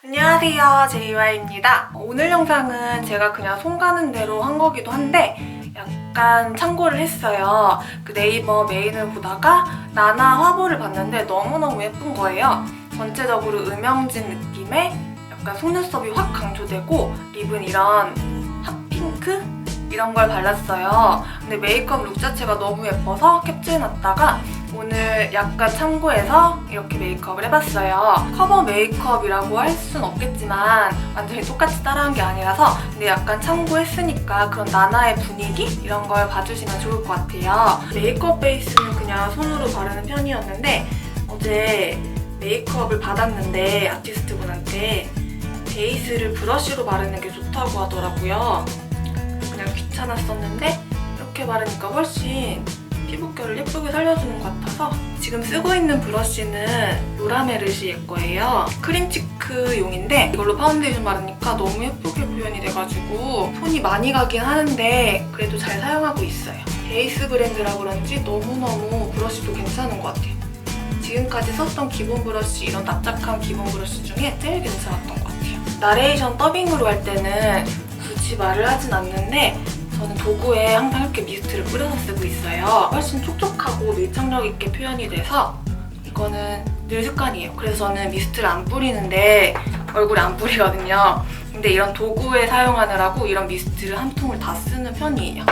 안녕하세요, 제이와입니다. 오늘 영상은 제가 그냥 손 가는 대로 한 거기도 한데 약간 참고를 했어요. 그 네이버 메인을 보다가 나나 화보를 봤는데 너무너무 예쁜 거예요. 전체적으로 음영진 느낌의 약간 속눈썹이 확 강조되고 립은 이런 핫핑크? 이런 걸 발랐어요. 근데 메이크업 룩 자체가 너무 예뻐서 캡처해놨다가 오늘 약간 참고해서 이렇게 메이크업을 해봤어요. 커버 메이크업이라고 할 순 없겠지만 완전히 똑같이 따라한 게 아니라서 근데 약간 참고했으니까 그런 나나의 분위기? 이런 걸 봐주시면 좋을 것 같아요. 메이크업 베이스는 그냥 손으로 바르는 편이었는데 어제 메이크업을 받았는데 아티스트분한테 베이스를 브러쉬로 바르는 게 좋다고 하더라고요. 그냥 귀찮았었는데 이렇게 바르니까 훨씬 피부결을 예쁘게 살려주는 것 같아서 지금 쓰고 있는 브러쉬는 로라메르시의 거예요. 크림치크용인데 이걸로 파운데이션 바르니까 너무 예쁘게 표현이 돼가지고 손이 많이 가긴 하는데 그래도 잘 사용하고 있어요. 베이스 브랜드라 그런지 너무너무 브러쉬도 괜찮은 것 같아요. 지금까지 썼던 기본 브러쉬, 이런 납작한 기본 브러쉬 중에 제일 괜찮았던 것 같아요. 나레이션 더빙으로 할 때는 굳이 말을 하진 않는데 저는 도구에 항상 이렇게 미스트를 뿌려서 쓰고 있어요. 훨씬 촉촉하고 밀착력 있게 표현이 돼서 이거는 늘 습관이에요. 그래서 저는 미스트를 안 뿌리는데 얼굴에 안 뿌리거든요. 근데 이런 도구에 사용하느라고 이런 미스트를 한 통을 다 쓰는 편이에요.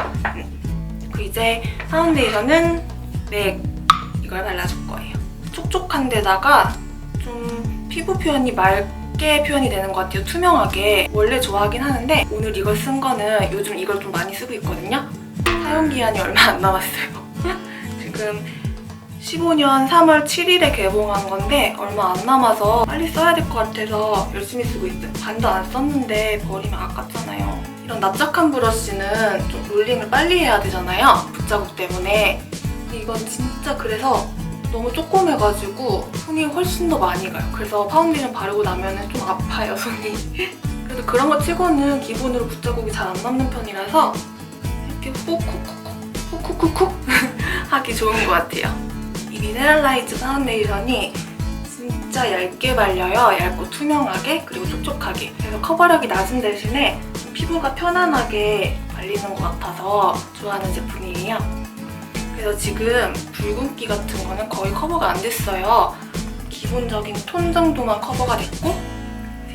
그리고 이제 파운데이션은 맥 이걸 발라줄 거예요. 촉촉한 데다가 좀 피부 표현이 맑게 표현이 되는 것 같아요. 투명하게. 원래 좋아하긴 하는데 오늘 이걸 쓴 거는 요즘 이걸 좀 많이 쓰고 있거든요. 사용기한이 얼마 안 남았어요. 지금 15년 3월 7일에 개봉한 건데 얼마 안 남아서 빨리 써야 될 것 같아서 열심히 쓰고 있어요. 반도 안 썼는데 버리면 아깝잖아요. 이런 납작한 브러쉬는 좀 롤링을 빨리 해야 되잖아요. 붓자국 때문에. 근데 이건 진짜 그래서 너무 조그매가지고 손이 훨씬 더 많이 가요. 그래서 파운데이션 바르고 나면 좀 아파요, 손이. 그래도 그런 거 치고는 기본으로 붓자국이 잘 안 남는 편이라서 이렇게 콕콕콕콕 하기 좋은 것 같아요. 이 미네랄라이즈 파운데이션이 진짜 얇게 발려요. 얇고 투명하게 그리고 촉촉하게. 그래서 커버력이 낮은 대신에 피부가 편안하게 발리는 것 같아서 좋아하는 제품이에요. 그래서 지금 붉은기 같은 거는 거의 커버가 안 됐어요. 기본적인 톤 정도만 커버가 됐고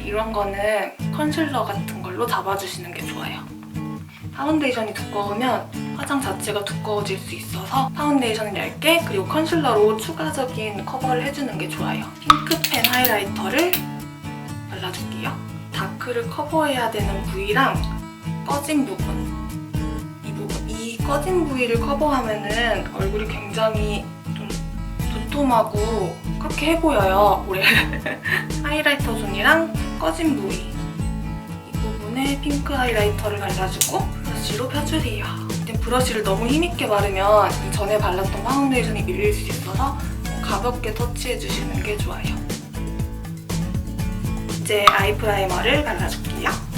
이런 거는 컨실러 같은 걸로 잡아주시는 게 좋아요. 파운데이션이 두꺼우면 화장 자체가 두꺼워질 수 있어서 파운데이션은 얇게 그리고 컨실러로 추가적인 커버를 해주는 게 좋아요. 핑크펜 하이라이터를 발라줄게요. 다크를 커버해야 되는 부위랑 꺼진 부분 이 꺼진 부위를 커버하면은 얼굴이 굉장히 좀 도톰하고 그렇게 해보여요, 올해. 하이라이터 존이랑 꺼진 부위 이 부분에 핑크 하이라이터를 발라주고 브러쉬로 펴주세요. 브러쉬를 너무 힘있게 바르면 전에 발랐던 파운데이션이 밀릴 수 있어서 가볍게 터치해주시는 게 좋아요. 이제 아이 프라이머를 발라줄게요.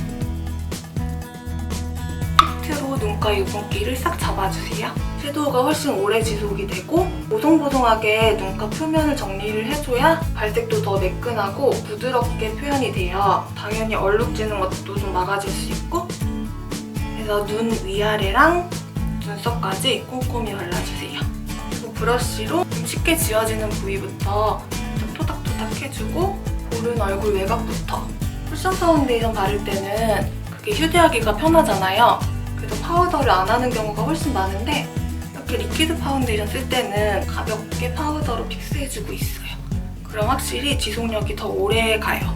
팩트로 눈가 유분기를 싹 잡아주세요. 섀도우가 훨씬 오래 지속이 되고 보송보송하게 눈가 표면을 정리를 해줘야 발색도 더 매끈하고 부드럽게 표현이 돼요. 당연히 얼룩지는 것도 좀 막아줄 수 있고 그래서 눈 위아래랑 눈썹까지 꼼꼼히 발라주세요. 그리고 브러쉬로 좀 쉽게 지워지는 부위부터 좀 토닥토닥 해주고 고른 얼굴 외곽부터 쿠션 파운데이션 바를 때는 그게 휴대하기가 편하잖아요. 그래서 파우더를 안 하는 경우가 훨씬 많은데 이렇게 리퀴드 파운데이션 쓸 때는 가볍게 파우더로 픽스해주고 있어요. 그럼 확실히 지속력이 더 오래 가요.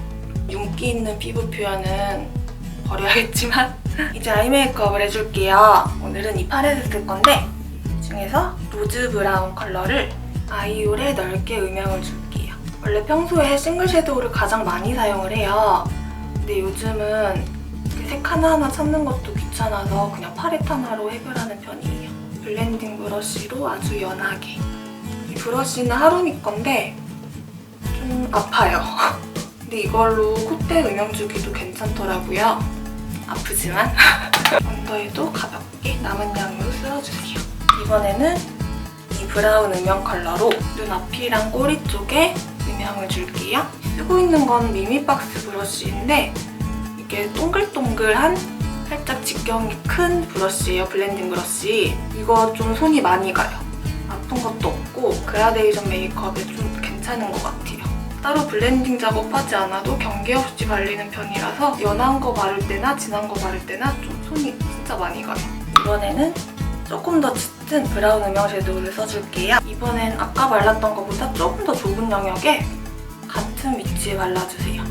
윤기 있는 피부 표현은 버려야겠지만 이제 아이 메이크업을 해줄게요. 오늘은 이 팔레트 쓸 건데 이 중에서 로즈 브라운 컬러를 아이홀에 넓게 음영을 줄게요. 원래 평소에 싱글 섀도우를 가장 많이 사용을 해요. 근데 요즘은 색 하나하나 찾는 것도 귀찮아서 그냥 팔레트 하나로 해결하는 편이에요. 블렌딩 브러쉬로 아주 연하게. 이 브러쉬는 하루미 건데 좀 아파요. 근데 이걸로 콧대 음영 주기도 괜찮더라고요. 아프지만 언더에도 가볍게 남은 양으로 쓸어주세요. 이번에는 이 브라운 음영 컬러로 눈 앞이랑 꼬리 쪽에 음영을 줄게요. 쓰고 있는 건 미미박스 브러쉬인데 이게 동글동글한 살짝 직경이 큰 브러쉬예요. 블렌딩 브러쉬. 이거 좀 손이 많이 가요. 아픈 것도 없고 그라데이션 메이크업에 좀 괜찮은 것 같아요. 따로 블렌딩 작업하지 않아도 경계 없이 발리는 편이라서 연한 거 바를 때나 진한 거 바를 때나 좀 손이 진짜 많이 가요. 이번에는 조금 더 짙은 브라운 음영 섀도우를 써줄게요. 이번엔 아까 발랐던 것보다 조금 더 좁은 영역에 같은 위치에 발라주세요.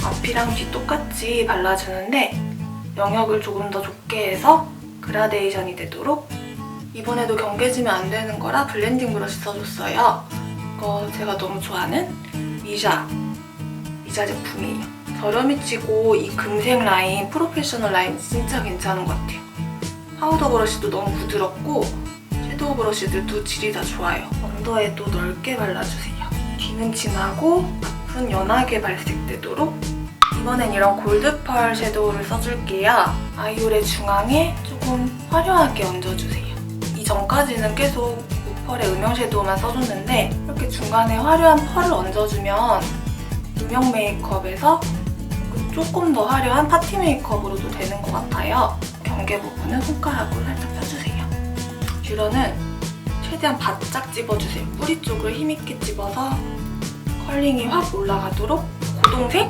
앞이랑 뒤 똑같이 발라주는데 영역을 조금 더 좁게 해서 그라데이션이 되도록. 이번에도 경계지면 안 되는 거라 블렌딩 브러쉬 써줬어요. 이거 제가 너무 좋아하는 미샤 제품이에요. 저렴이 치고 이 금색 라인, 프로페셔널 라인 진짜 괜찮은 것 같아요. 파우더 브러쉬도 너무 부드럽고 섀도우 브러쉬들도 질이 다 좋아요. 언더에도 넓게 발라주세요. 뒤는 진하고 앞은 연하게 발색되도록. 이번엔 이런 골드펄 섀도우를 써줄게요. 아이홀의 중앙에 조금 화려하게 얹어주세요. 이전까지는 계속 무펄의 음영 섀도우만 써줬는데 이렇게 중간에 화려한 펄을 얹어주면 음영 메이크업에서 조금 더 화려한 파티 메이크업으로도 되는 것 같아요. 경계 부분은 손가락으로 살짝 펴주세요. 뷰러는 최대한 바짝 집어주세요. 뿌리 쪽을 힘있게 집어서 컬링이 확 올라가도록. 고동색?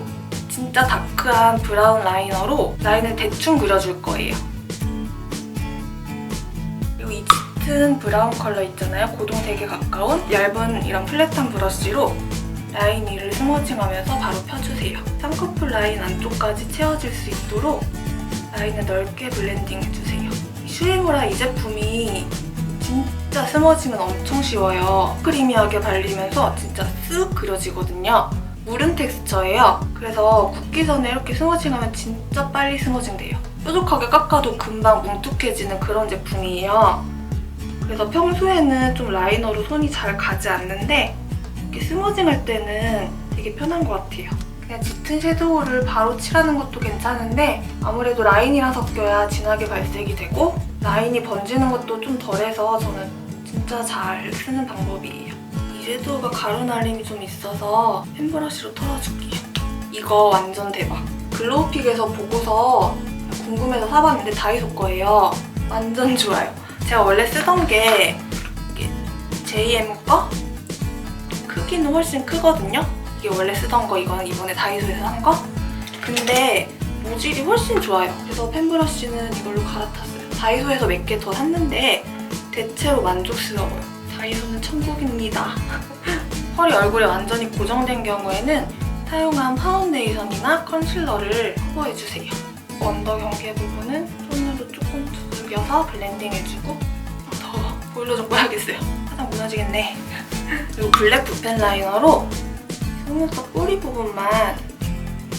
진짜 다크한 브라운 라이너로 라인을 대충 그려줄 거예요. 그리고 이 짙은 브라운 컬러 있잖아요. 고동색에 가까운 얇은 이런 플랫한 브러쉬로 라인 위를 스머징하면서 바로 펴주세요. 쌍꺼풀 라인 안쪽까지 채워질 수 있도록 라인을 넓게 블렌딩 해주세요. 슈에무라 이 제품이 진짜 스머징은 엄청 쉬워요. 크리미하게 발리면서 진짜 쓱 그려지거든요. 무른 텍스처예요. 그래서 굳기 전에 이렇게 스머징하면 진짜 빨리 스머징 돼요. 뾰족하게 깎아도 금방 뭉툭해지는 그런 제품이에요. 그래서 평소에는 좀 라이너로 손이 잘 가지 않는데 이렇게 스머징할 때는 되게 편한 것 같아요. 그냥 짙은 섀도우를 바로 칠하는 것도 괜찮은데 아무래도 라인이랑 섞여야 진하게 발색이 되고 라인이 번지는 것도 좀 덜해서 저는 진짜 잘 쓰는 방법이에요. 이 섀도우가 가루 날림이 좀 있어서 펜브러쉬로 털어줄게요. 이거 완전 대박. 글로우픽에서 보고서 궁금해서 사봤는데 다이소 거예요. 완전 좋아요. 제가 원래 쓰던 게 JM 거? 크기는 훨씬 크거든요? 이게 원래 쓰던 거, 이거는 이번에 다이소에서 산 거? 근데 모질이 훨씬 좋아요. 그래서 펜브러쉬는 이걸로 갈아탔어요. 다이소에서 몇 개 더 샀는데 대체로 만족스러워요. 다이소는 천국입니다. 펄이 얼굴에 완전히 고정된 경우에는 사용한 파운데이션이나 컨실러를 커버해주세요. 언더 경계 부분은 손으로 조금 두들겨서 블렌딩해주고 더 보일러 좀 꺼야겠어요. 화장 무너지겠네. 그리고 블랙 붓펜 라이너로 속눈썹 뿌리 부분만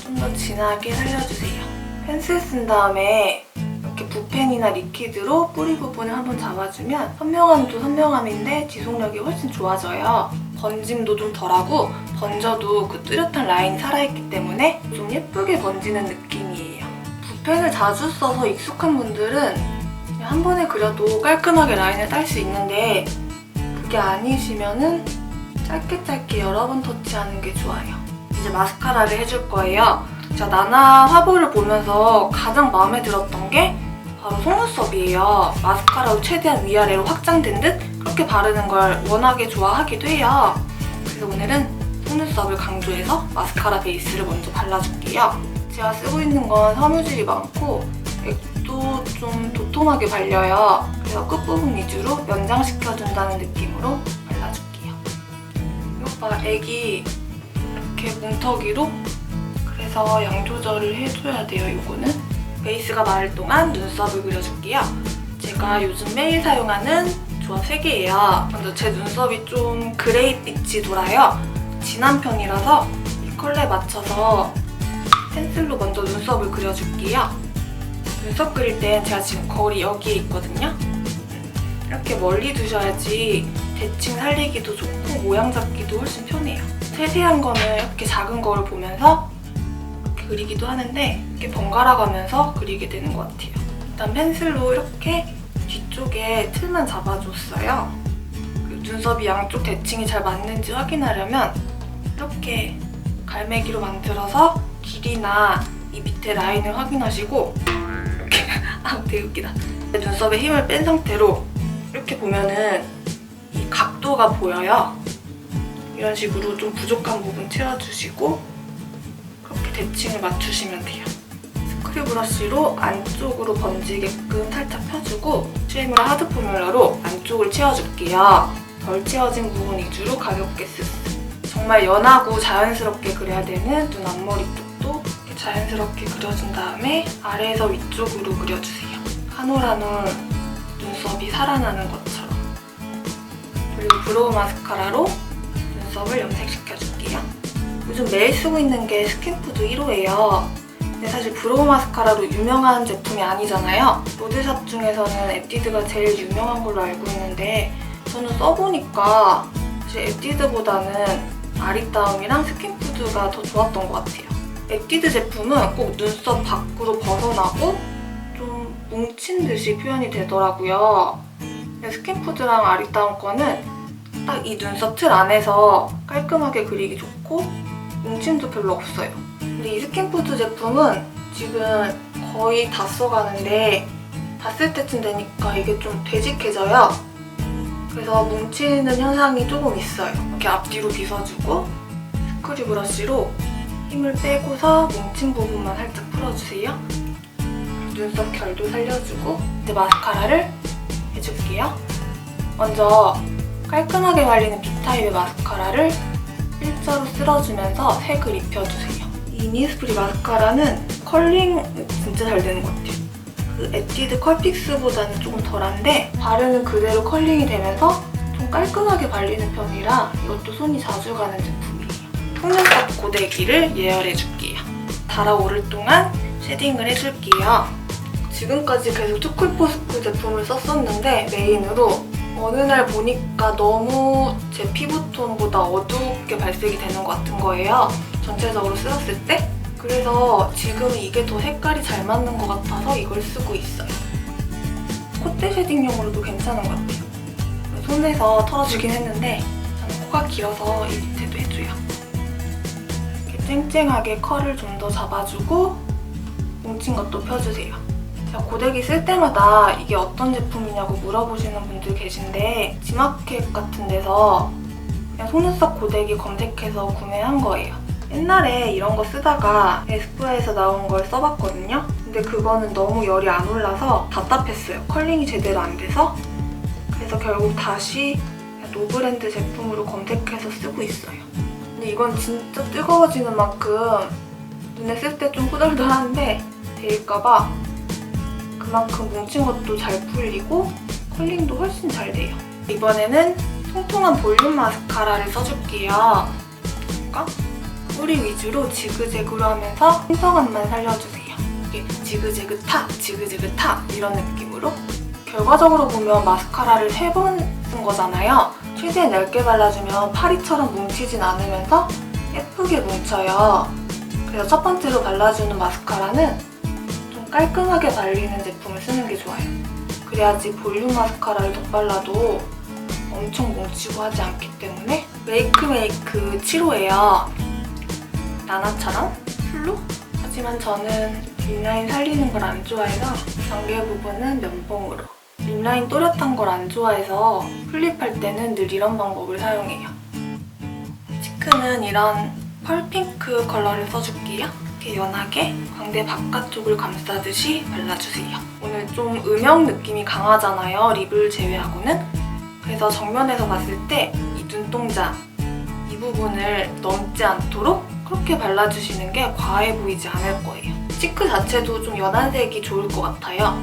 좀 더 진하게 살려주세요. 펜슬 쓴 다음에 이렇게 붓펜이나 리퀴드로 뿌리 부분을 한번 잡아주면 선명함도 선명함인데 지속력이 훨씬 좋아져요. 번짐도 좀 덜하고 번져도 그 뚜렷한 라인이 살아있기 때문에 좀 예쁘게 번지는 느낌이에요. 붓펜을 자주 써서 익숙한 분들은 그냥 한 번에 그려도 깔끔하게 라인을 딸 수 있는데 그게 아니시면은 짧게 여러 번 터치하는 게 좋아요. 이제 마스카라를 해줄 거예요. 제가 나나 화보를 보면서 가장 마음에 들었던 게 바로 속눈썹이에요. 마스카라로 최대한 위아래로 확장된 듯 그렇게 바르는 걸 워낙에 좋아하기도 해요. 그래서 오늘은 속눈썹을 강조해서 마스카라 베이스를 먼저 발라줄게요. 제가 쓰고 있는 건 섬유질이 많고 액도 좀 도톰하게 발려요. 그래서 끝부분 위주로 연장시켜준다는 느낌으로 발라줄게요. 이거 봐, 액이 이렇게 뭉텅이로 그래서 양 조절을 해줘야 돼요. 이거는 베이스가 마를 동안 눈썹을 그려줄게요. 제가 요즘 매일 사용하는 조합 3개예요. 먼저 제 눈썹이 좀 그레이빛이 돌아요. 진한 편이라서 이 컬러에 맞춰서 펜슬로 먼저 눈썹을 그려줄게요. 눈썹 그릴 땐 제가 지금 거울이 여기에 있거든요. 이렇게 멀리 두셔야지 대칭 살리기도 좋고 모양 잡기도 훨씬 편해요. 세세한 거는 이렇게 작은 거울 보면서 이렇게 그리기도 하는데 이렇게 번갈아 가면서 그리게 되는 것 같아요. 일단 펜슬로 이렇게 뒤쪽에 틀만 잡아줬어요. 눈썹이 양쪽 대칭이 잘 맞는지 확인하려면 이렇게 갈매기로 만들어서 길이나 이 밑에 라인을 확인하시고 이렇게 되게 웃기다. 눈썹에 힘을 뺀 상태로 이렇게 보면은 이 각도가 보여요. 이런 식으로 좀 부족한 부분 채워주시고 그렇게 대칭을 맞추시면 돼요. 스크류 브러쉬로 안쪽으로 번지게끔 살짝 펴주고 쉐이무라 하드 포뮬러로 안쪽을 채워줄게요. 덜 채워진 부분 위주로 가볍게 쓱쓱. 정말 연하고 자연스럽게 그려야 되는 눈 앞머리 쪽도 이렇게 자연스럽게 그려준 다음에 아래에서 위쪽으로 그려주세요. 한 올 한 올 눈썹이 살아나는 것처럼. 그리고 브로우 마스카라로 눈썹을 염색시켜줄게요. 요즘 매일 쓰고 있는 게 스킨푸드 1호예요. 근데 사실 브로우 마스카라로 유명한 제품이 아니잖아요. 로드샵 중에서는 에뛰드가 제일 유명한 걸로 알고 있는데 저는 써보니까 사실 에뛰드보다는 아리따움이랑 스킨푸드가 더 좋았던 것 같아요. 에뛰드 제품은 꼭 눈썹 밖으로 벗어나고 좀 뭉친 듯이 표현이 되더라고요. 근데 스킨푸드랑 아리따움 거는 딱 이 눈썹 틀 안에서 깔끔하게 그리기 좋고 뭉침도 별로 없어요. 근데 이 스킨푸드 제품은 지금 거의 다 써가는데 다 쓸 때쯤 되니까 이게 좀 되직해져요. 그래서 뭉치는 현상이 조금 있어요. 이렇게 앞뒤로 빗어주고 스크류 브러쉬로 힘을 빼고서 뭉친 부분만 살짝 풀어주세요. 눈썹 결도 살려주고 이제 마스카라를 해줄게요. 먼저 깔끔하게 발리는 B타입의 마스카라를 일자로 쓸어주면서 색을 입혀주세요. 이 이니스프리 마스카라는 컬링 진짜 잘 되는 것 같아요. 그 에뛰드 컬픽스보다는 조금 덜한데 바르는 그대로 컬링이 되면서 좀 깔끔하게 발리는 편이라 이것도 손이 자주 가는 제품이에요. 속눈썹 고데기를 예열해줄게요. 달아오를 동안 쉐딩을 해줄게요. 지금까지 계속 투쿨포스쿨 제품을 썼었는데 메인으로 어느 날 보니까 너무 제 피부톤보다 어둡게 발색이 되는 것 같은 거예요. 전체적으로 쓸었을 때. 그래서 지금 이게 더 색깔이 잘 맞는 것 같아서 이걸 쓰고 있어요. 콧대 쉐딩용으로도 괜찮은 것 같아요. 손에서 털어주긴 했는데 저는 코가 길어서 이 밑에도 해줘요. 이렇게 쨍쨍하게 컬을 좀 더 잡아주고 뭉친 것도 펴주세요. 제가 고데기 쓸 때마다 이게 어떤 제품이냐고 물어보시는 분들 계신데 지마켓 같은 데서 그냥 속눈썹 고데기 검색해서 구매한 거예요. 옛날에 이런 거 쓰다가 에스쁘아에서 나온 걸 써봤거든요. 근데 그거는 너무 열이 안 올라서 답답했어요. 컬링이 제대로 안 돼서. 그래서 결국 다시 노브랜드 제품으로 검색해서 쓰고 있어요. 근데 이건 진짜 뜨거워지는 만큼 눈에 쓸 때 좀 후덜덜한데 데일까봐 그만큼 뭉친 것도 잘 풀리고 컬링도 훨씬 잘 돼요. 이번에는 통통한 볼륨 마스카라를 써줄게요. 뿌리 위주로 지그재그로 하면서 풍성함만 살려주세요. 이게 지그재그 탁, 지그재그 탁 이런 느낌으로. 결과적으로 보면 마스카라를 3번 쓴 거잖아요. 최대한 얇게 발라주면 파리처럼 뭉치진 않으면서 예쁘게 뭉쳐요. 그래서 첫 번째로 발라주는 마스카라는 좀 깔끔하게 발리는 제품을 쓰는 게 좋아요. 그래야지 볼륨 마스카라를 덧발라도 엄청 뭉치고 하지 않기 때문에. 메이크메이크 7호예요. 나나처럼 풀로? 하지만 저는 립라인 살리는 걸 안 좋아해서 경계 부분은 면봉으로. 립라인 또렷한 걸 안 좋아해서 플립할 때는 늘 이런 방법을 사용해요. 치크는 이런 펄핑크 컬러를 써줄게요. 이렇게 연하게 광대 바깥쪽을 감싸듯이 발라주세요. 오늘 좀 음영 느낌이 강하잖아요, 립을 제외하고는. 그래서 정면에서 봤을 때 이 눈동자, 이 부분을 넘지 않도록 그렇게 발라주시는 게 과해 보이지 않을 거예요. 치크 자체도 좀 연한 색이 좋을 것 같아요.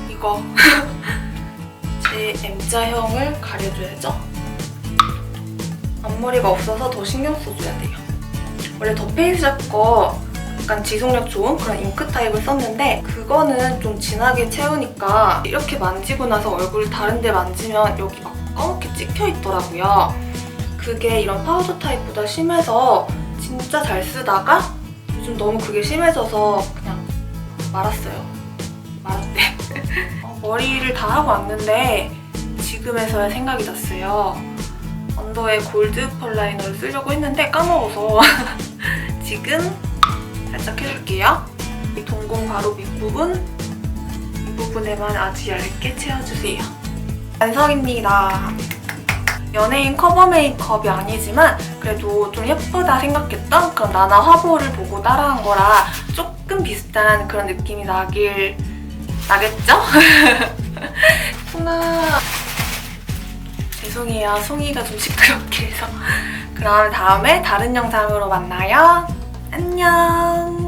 이거 제 M자형을 가려줘야죠. 앞머리가 없어서 더 신경 써줘야 돼요. 원래 더 페이스샵 거 약간 지속력 좋은 그런 잉크 타입을 썼는데 그거는 좀 진하게 채우니까 이렇게 만지고 나서 얼굴 다른 데 만지면 여기 막 검게 찍혀 있더라고요. 그게 이런 파우더 타입보다 심해서 진짜 잘 쓰다가 요즘 너무 그게 심해져서 그냥 말았어요. 말았대. 머리를 다 하고 왔는데 지금에서야 생각이 났어요. 언더에 골드 펄 라이너를 쓰려고 했는데 까먹어서 지금 살짝 해줄게요. 이 동공 바로 밑부분, 이 부분에만 아주 얇게 채워주세요. 완성입니다. 연예인 커버 메이크업이 아니지만 그래도 좀 예쁘다 생각했던 그런 나나 화보를 보고 따라한 거라 조금 비슷한 그런 느낌이 나겠죠? 하나. 죄송해요. 송이가 좀 시끄럽게 해서. 그럼 다음에 다른 영상으로 만나요. 안녕.